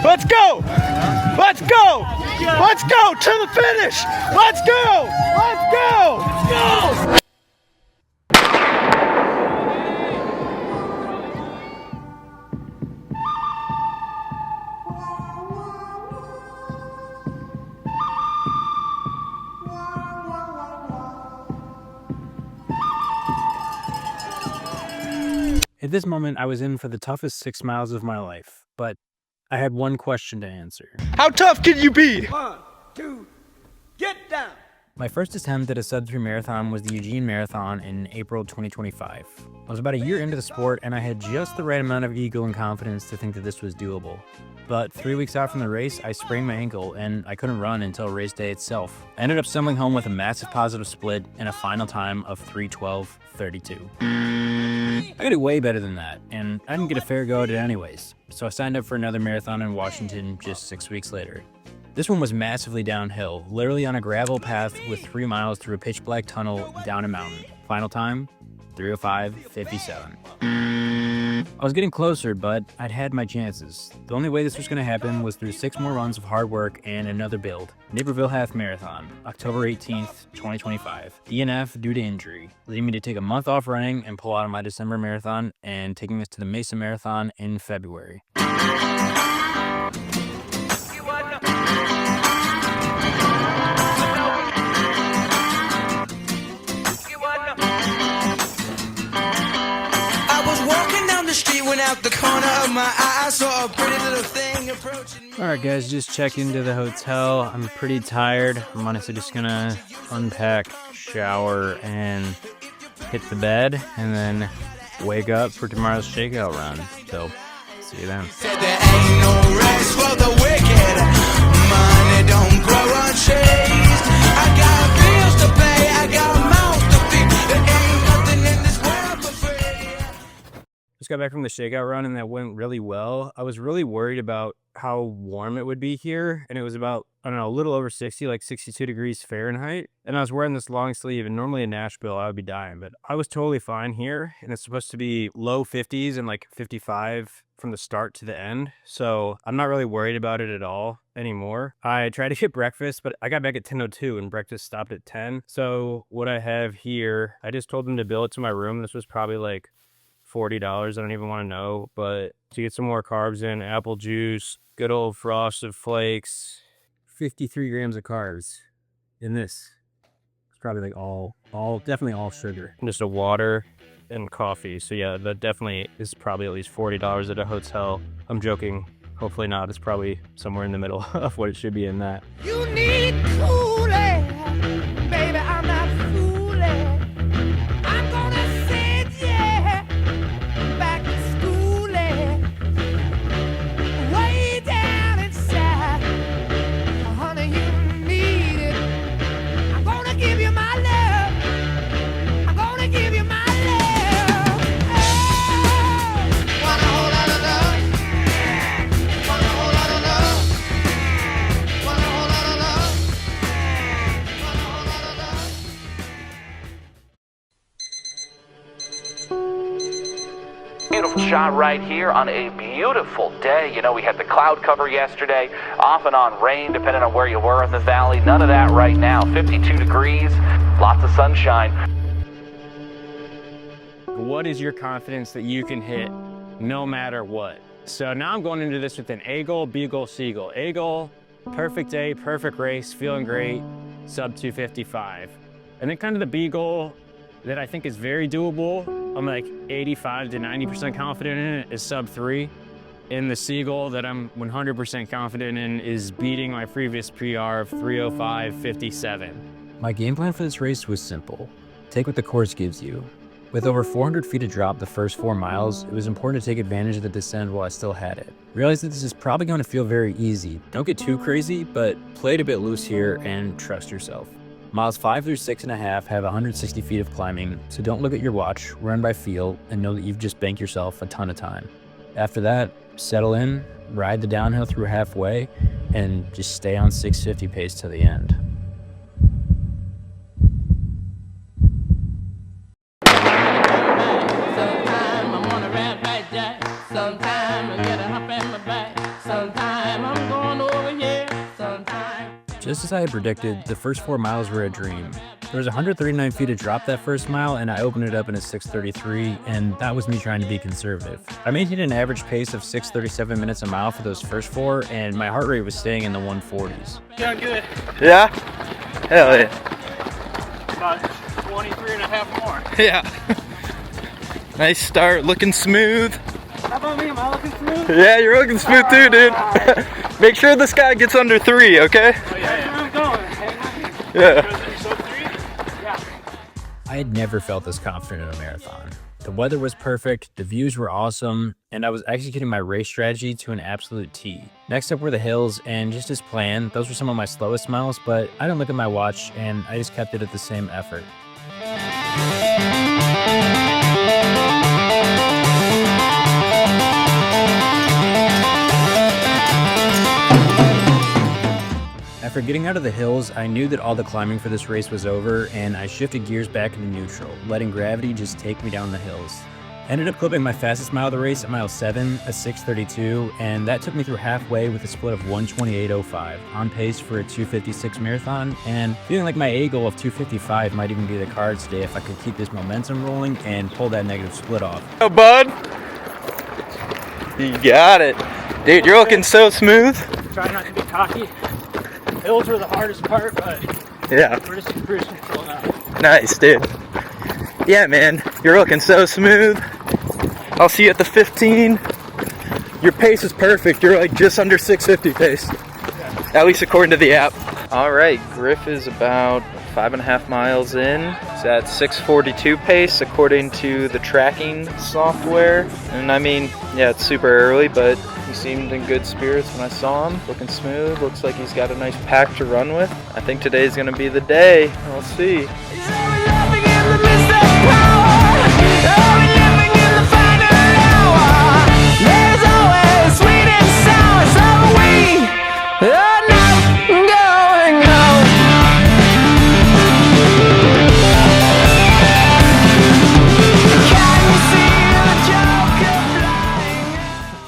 Let's go! Let's go! Let's go to the finish! Let's go! Let's go! Let's go! At this moment, I was in for the toughest 6 miles of my life, but I had one question to answer. How tough can you be? 1, 2, get down! My first attempt at a Sub-3 marathon was the Eugene Marathon in April 2025. I was about a year into the sport, and I had just the right amount of ego and confidence to think that this was doable. But 3 weeks out from the race, I sprained my ankle, and I couldn't run until race day itself. I ended up stumbling home with a massive positive split and a final time of 3:12:32. I could do way better than that, and I didn't get a fair go at it anyways. So I signed up for another marathon in Washington just 6 weeks later. This one was massively downhill, literally on a gravel path with 3 miles through a pitch black tunnel down a mountain. Final time, 3:05:57. I was getting closer, but I'd had my chances. The only way this was going to happen was through 6 more runs of hard work and another build. Naperville Half Marathon, October 18th, 2025. DNF due to injury, leading me to take a month off running and pull out of my December marathon and taking us to the Mesa Marathon in February. Out the corner of my eye, I saw a pretty little thing approaching me. Alright guys, just check into the hotel. I'm pretty tired. I'm honestly just gonna unpack, shower, and hit the bed, and then wake up for tomorrow's shakeout run. So, see you then. Said there ain't no rest for the wicked. Money don't grow on trees. I got bills to pay, I got mouths to feed. There ain't nothing in this world for free. Just got back from the shakeout run, and that went really well. I was really worried about how warm it would be here, and it was about, I don't know, a little over 60, like 62 degrees Fahrenheit. And I was wearing this long sleeve, and normally in Nashville I would be dying, but I was totally fine here. And it's supposed to be low 50s and like 55 from the start to the end. So I'm not really worried about it at all anymore. I tried to get breakfast, but I got back at 10:02 and breakfast stopped at 10. So what I have here, I just told them to bill it to my room. This was probably like $40. I don't even want to know, but to get some more carbs in, apple juice, good old Frosted Flakes, 53 grams of carbs in this. It's probably like definitely all sugar. And just a water and coffee. So yeah, that definitely is probably at least $40 at a hotel. I'm joking. Hopefully not. It's probably somewhere in the middle of what it should be in that. You need cooling, baby, I'm not fooling. I'm gonna send you back to schooling. Way down inside, honey, you need it. I'm gonna give you my love. I'm gonna give you my love. Oh, want a whole lot of love. Want a whole lot of love. Want a whole lot of love. Want a whole lot of love. Beautiful shot right here on a beautiful day. You know, we had the cloud cover yesterday, off and on rain, depending on where you were in the valley. None of that right now. 52 degrees, lots of sunshine. What is your confidence that you can hit no matter what? So now I'm going into this with an A goal, B goal, C goal. A goal, perfect day, perfect race, feeling great, sub 255. And then kind of the B goal that I think is very doable, I'm like 85 to 90% confident in it, is sub 3. And the C goal that I'm 100% confident in is beating my previous PR of 3:05:57. My game plan for this race was simple. Take what the course gives you. With over 400 feet to drop the first 4 miles, it was important to take advantage of the descent while I still had it. Realize that this is probably going to feel very easy. Don't get too crazy, but play it a bit loose here and trust yourself. Miles 5 through 6.5 have 160 feet of climbing, so don't look at your watch, run by feel, and know that you've just banked yourself a ton of time. After that, settle in, ride the downhill through halfway, and just stay on 650 pace to the end. Sometime I wanna rap like that. Sometime I get a hump in my back. Sometime Just as I had predicted, the first 4 miles were a dream. There was 139 feet to drop that first mile, and I opened it up in a 6:33, and that was me trying to be conservative. I maintained an average pace of 6:37 minutes a mile for those first 4, and my heart rate was staying in the 140s. Doing good. Yeah? Hell yeah. About 23 and a half more. Yeah. Nice start, looking smooth. How about me? Am I looking smooth? Yeah, you're looking smooth too, dude. Make sure this guy gets under 3, okay? Oh, yeah, where I'm going. Yeah. I had never felt this confident in a marathon. The weather was perfect, the views were awesome, and I was executing my race strategy to an absolute T. Next up were the hills, and just as planned, those were some of my slowest miles, but I didn't look at my watch, and I just kept it at the same effort. After getting out of the hills, I knew that all the climbing for this race was over, and I shifted gears back into neutral, letting gravity just take me down the hills. I ended up clipping my fastest mile of the race at mile 7, a 6:32, and that took me through halfway with a split of 1:28.05, on pace for a 2:56 marathon, and feeling like my A goal of 2:55 might even be the cards today if I could keep this momentum rolling and pull that negative split off. Oh, bud. You got it. Dude, you're looking so smooth. Try not to be cocky. Hills were the hardest part, but yeah, we're just in cruise control now. Nice, dude. Yeah, man, you're looking so smooth. I'll see you at the 15. Your pace is perfect. You're like just under 6:50 pace, at least according to the app. All right, Griff is about 5.5 miles in. He's at 6:42 pace according to the tracking software. And I mean, yeah, it's super early, but he seemed in good spirits when I saw him. Looking smooth. Looks like he's got a nice pack to run with. I think today's gonna be the day. We'll see.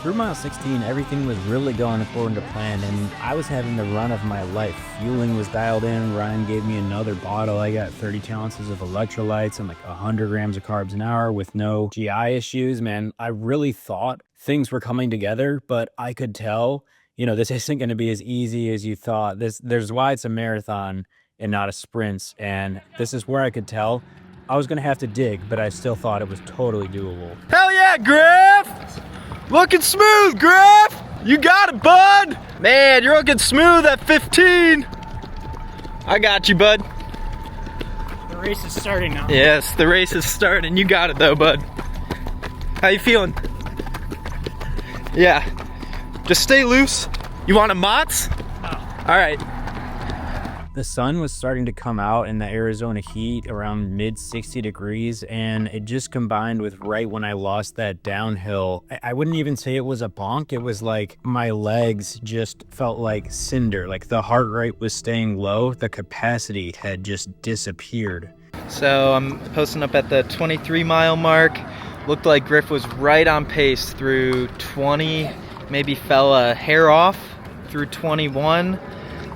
Through mile 16, everything was really going according to plan, and I was having the run of my life. Fueling was dialed in. Ryan gave me another bottle. I got 32 ounces of electrolytes and like 100 grams of carbs an hour with no GI issues. Man, I really thought things were coming together, but I could tell, you know, this isn't going to be as easy as you thought. There's why it's a marathon and not a sprint, and this is where I could tell I was going to have to dig, but I still thought it was totally doable. Hell yeah, Griff! Looking smooth, Griff! You got it, bud! Man, you're looking smooth at 15. I got you, bud. The race is starting now. Yes, the race is starting. You got it though, bud. How you feeling? Yeah. Just stay loose. You want a Mott's? Oh. All right. The sun was starting to come out in the Arizona heat around mid 60 degrees, and it just combined with right when I lost that downhill. I wouldn't even say it was a bonk. It was like my legs just felt like cinder. Like the heart rate was staying low. The capacity had just disappeared. So I'm posting up at the 23 mile mark. Looked like Griff was right on pace through 20, maybe fell a hair off through 21.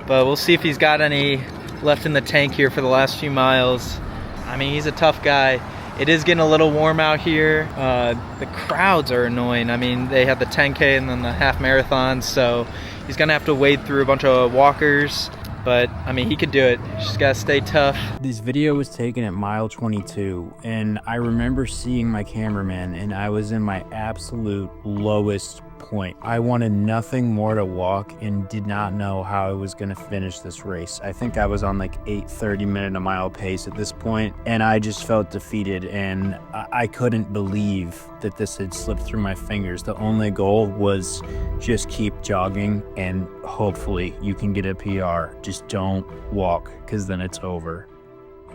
But we'll see if he's got any left in the tank here for the last few miles. I mean, he's a tough guy. It is getting a little warm out here. The crowds are annoying. I mean, they have the 10K and then the half marathon, so he's gonna have to wade through a bunch of walkers. But, I mean, he could do it. Just gotta stay tough. This video was taken at mile 22, and I remember seeing my cameraman, and I was in my absolute lowest point. I wanted nothing more to walk and did not know how I was going to finish this race. I think I was on like 8:30 minute a mile pace at this point, and I just felt defeated, and I couldn't believe that this had slipped through my fingers. The only goal was just keep jogging and hopefully you can get a PR. Just don't walk, because then it's over.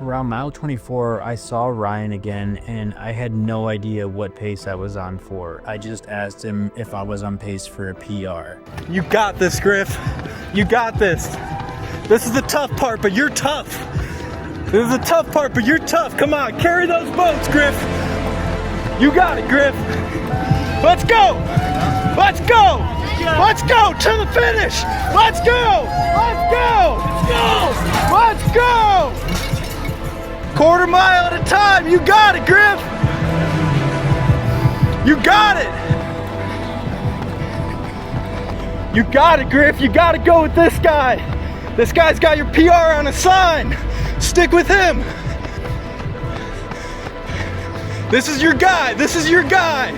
Around mile 24, I saw Ryan again, and I had no idea what pace I was on for. I just asked him if I was on pace for a PR. You got this, Griff. You got this. This is the tough part, but you're tough. This is the tough part, but you're tough. Come on, carry those boats, Griff. You got it, Griff. Let's go. Let's go. Let's go to the finish. Let's go. Let's go. Let's go. Quarter mile at a time. You got it, Griff. You got it. You got it, Griff. You got to go with this guy. This guy's got your PR on a sign. Stick with him. This is your guy. This is your guy.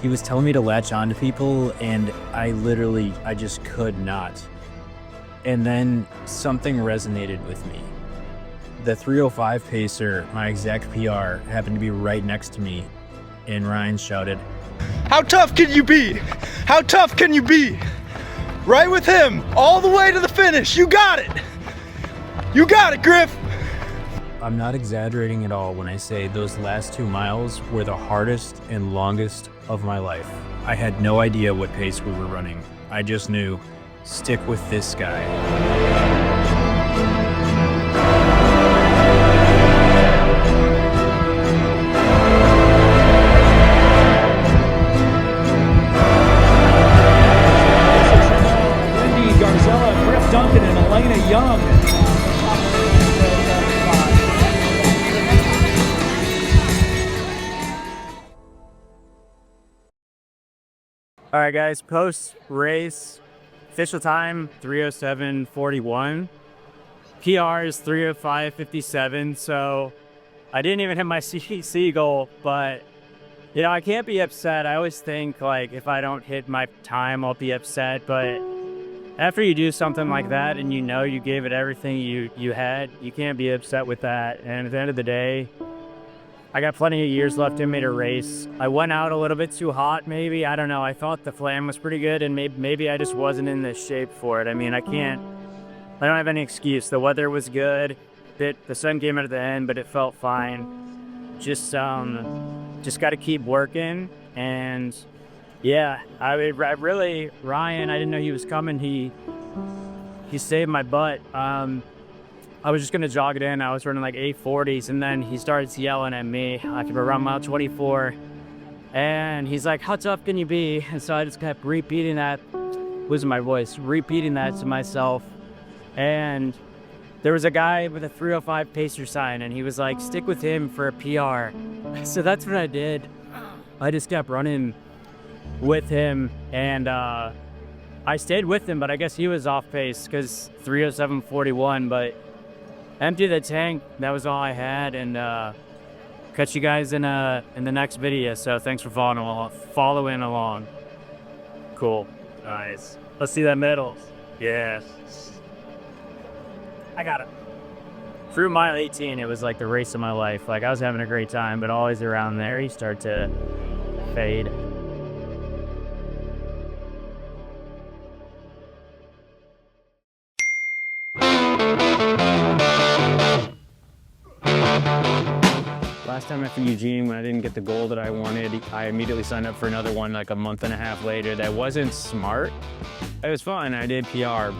He was telling me to latch on to people, and I just could not. And then something resonated with me. The 305 pacer, my exact PR, happened to be right next to me, and Ryan shouted, "How tough can you be? How tough can you be? Right with him, all the way to the finish. You got it. You got it, Griff." I'm not exaggerating at all when I say those last 2 miles were the hardest and longest of my life. I had no idea what pace we were running. I just knew, stick with this guy. Duncan and Elena Young. All right, guys, post-race, official time, 3:07:41. PR is 3:05:57, so I didn't even hit my CC goal, but, you know, I can't be upset. I always think, like, if I don't hit my time, I'll be upset, but after you do something like that and you know you gave it everything you had, you can't be upset with that. And at the end of the day, I got plenty of years left in me to race. I went out a little bit too hot, maybe. I don't know. I thought the flam was pretty good, and maybe I just wasn't in the shape for it. I mean, I don't have any excuse. The weather was good. The sun came out at the end, but it felt fine. Just got to keep working. And yeah, I really, Ryan, I didn't know he was coming. He saved my butt. I was just gonna jog it in. I was running like 8:40s, and then he starts yelling at me. I could run mile 24, and he's like, "How tough can you be?" And so I just kept repeating that, losing my voice, repeating that to myself. And there was a guy with a 305 pacer sign, and he was like, "Stick with him for a PR." So that's what I did. I just kept running with him, and I stayed with him, but I guess he was off pace because 3:07:41, but empty the tank. That was all I had, and catch you guys in the next video. So thanks for following along. Cool. Nice. Let's see that medals. Yes. I got it. Through mile 18, it was like the race of my life. Like, I was having a great time, but always around there, you start to fade. Last time after Eugene, when I didn't get the goal that I wanted, I immediately signed up for another one like a month and a half later. That wasn't smart. It was fun. I did PR.